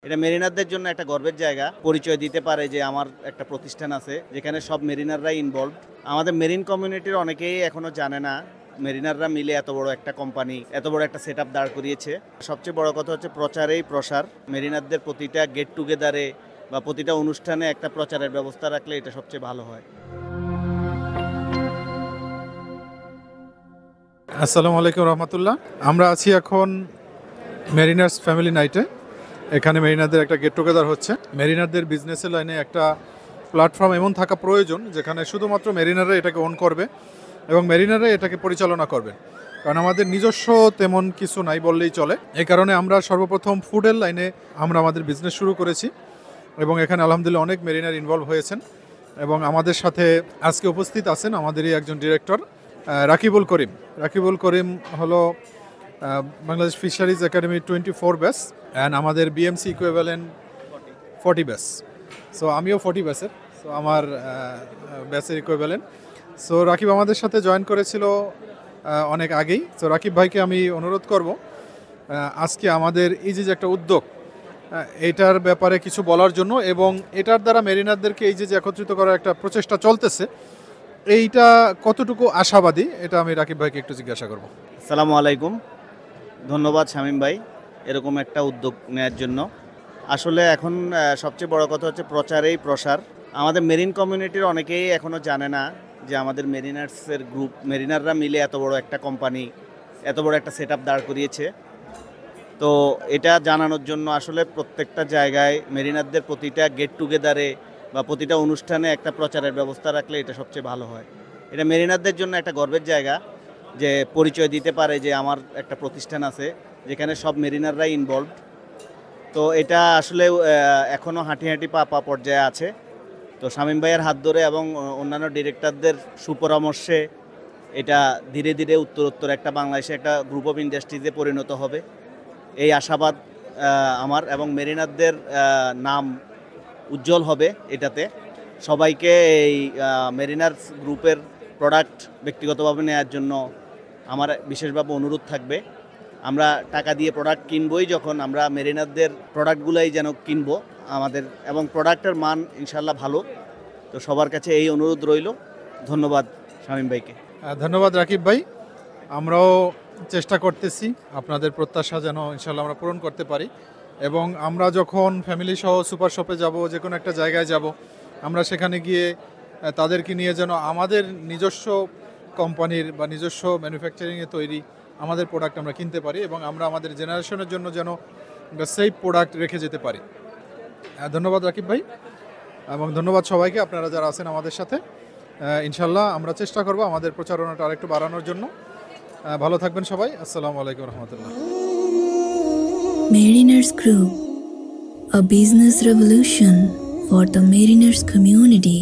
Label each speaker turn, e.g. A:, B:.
A: এটা মেরিনারদের জন্য একটা গর্বের জায়গা, পরিচয় দিতে পারে যে আমার একটা প্রতিষ্ঠান আছে যেখানে সব মেরিনাররাই ইনভলভ। আমাদের মেরিন কমিউনিটির অনেকেই এখনো জানে না মেরিনাররা মিলে এত বড় একটা কোম্পানি, এত বড় একটা সেট আপ দাঁড় করিয়েছে। সবচেয়ে বড় কথা হচ্ছে প্রচারেই প্রসার। মেরিনারদের প্রতিটা গেট টুগেদারে বা প্রতিটা অনুষ্ঠানে একটা প্রচারের ব্যবস্থা রাখলে এটা সবচেয়ে ভালো হয়।
B: আসসালামু আলাইকুম রহমতুল্লাহ। আমরা আছি এখন মেরিনার্স ফ্যামিলি নাইটে। এখানে মেরিনারদের একটা গেট টুগেদার হচ্ছে। মেরিনারদের বিজনেসের লাইনে একটা প্ল্যাটফর্ম এমন থাকা প্রয়োজন যেখানে শুধুমাত্র মেরিনাররা এটাকে ওন করবে এবং মেরিনাররা এটাকে পরিচালনা করবে, কারণ আমাদের নিজস্ব তেমন কিছু নাই বললেই চলে। এই কারণে আমরা সর্বপ্রথম ফুডের লাইনে আমরা আমাদের বিজনেস শুরু করেছি এবং এখানে আলহামদুলিল্লাহ অনেক মেরিনার ইনভলভ হয়েছেন এবং আমাদের সাথে আজকে উপস্থিত আছেন আমাদেরই একজন ডিরেক্টর রাকিবুল করিম। রাকিবুল করিম হলো Bangladesh fisheries academy 24 batch and আমাদের বিএমসি ইকুইভ্যালেন্ট 40 ব্যাচ। সো আমিও 40 ব্যাচের, সো আমার ব্যাচের ইকুইভ্যালেন্ট। সো রাকিব আমাদের সাথে জয়েন করেছিল অনেক আগেই। সো রাকিব ভাইকে আমি অনুরোধ করব আজকে আমাদের এই যে একটা উদ্যোগ, এটার ব্যাপারে কিছু বলার জন্য এবং এটার দ্বারা মেরিনারদেরকে এই যে একত্রিত করার একটা প্রচেষ্টা চলতেছে, এইটা কতটুকু আশাবাদী এটা আমি রাকিব ভাইকে একটু জিজ্ঞাসা করব।
A: আসসালামু আলাইকুম, ধন্যবাদ শামীম ভাই এরকম একটা উদ্যোগ নেওয়ার জন্য। আসলে এখন সবচেয়ে বড় কথা হচ্ছে প্রচারেই প্রসার। আমাদের মেরিন কমিউনিটির অনেকেই এখনও জানে না যে আমাদের মেরিনার্সের গ্রুপ, মেরিনাররা মিলে এত বড় একটা কোম্পানি, এত বড় একটা সেট আপ দাঁড় করিয়েছে। তো এটা জানানোর জন্য আসলে প্রত্যেকটা জায়গায় মেরিনারদের প্রতিটা গেট টুগেদারে বা প্রতিটা অনুষ্ঠানে একটা প্রচারের ব্যবস্থা রাখলে এটা সবচেয়ে ভালো হয়। এটা মেরিনারদের জন্য একটা গর্বের জায়গা যে পরিচয় দিতে পারে যে আমার একটা প্রতিষ্ঠান আছে যেখানে সব মেরিনাররাই ইনভলভ। তো এটা আসলে এখনও হাঁটি পা পর্যায়ে আছে। তো শামীম ভাইয়ের হাত ধরে এবং অন্যান্য ডিরেক্টরদের সুপরামর্শে এটা ধীরে ধীরে উত্তরোত্তর একটা বাংলাদেশে একটা গ্রুপ অফ ইন্ডাস্ট্রিজে পরিণত হবে, এই আশাবাদ আমার। এবং মেরিনারদের নাম উজ্জ্বল হবে এটাতে। সবাইকে এই মেরিনার্স গ্রুপের প্রোডাক্ট ব্যক্তিগতভাবে নেওয়ার জন্য আমার বিশেষভাবে অনুরোধ থাকবে। আমরা টাকা দিয়ে প্রোডাক্ট কিনবই, যখন আমরা মেরিনারদের প্রোডাক্টগুলোই যেন কিনবো আমাদের, এবং প্রোডাক্টের মান ইনশাল্লাহ ভালো। তো সবার কাছে এই অনুরোধ রইল। ধন্যবাদ শামীম ভাইকে।
B: ধন্যবাদ রাকিব ভাই। আমরাও চেষ্টা করতেছি আপনাদের প্রত্যাশা যেন ইনশাল্লাহ আমরা পূরণ করতে পারি এবং আমরা যখন ফ্যামিলি সহ সুপার শপে যাব, যে কোনো একটা জায়গায় যাব, আমরা সেখানে গিয়ে তাদেরকে নিয়ে যেন আমাদের নিজস্ব কোম্পানির বা নিজস্ব ম্যানুফ্যাকচারিংয়ে তৈরি আমাদের প্রোডাক্ট আমরা কিনতে পারি এবং আমরা আমাদের জেনারেশনের জন্য যেন সেফ প্রোডাক্ট রেখে যেতে পারি। ধন্যবাদ রাকিব ভাই এবং ধন্যবাদ সবাইকে আপনারা যারা আছেন আমাদের সাথে। ইনশাল্লাহ আমরা চেষ্টা করব আমাদের প্রচারণাটা আরেকটু বাড়ানোর জন্য। ভালো থাকবেন সবাই। আসসালামু আলাইকুম রহমতুল্লাহ।
C: Mariners Group, a business revolution for the Mariners community.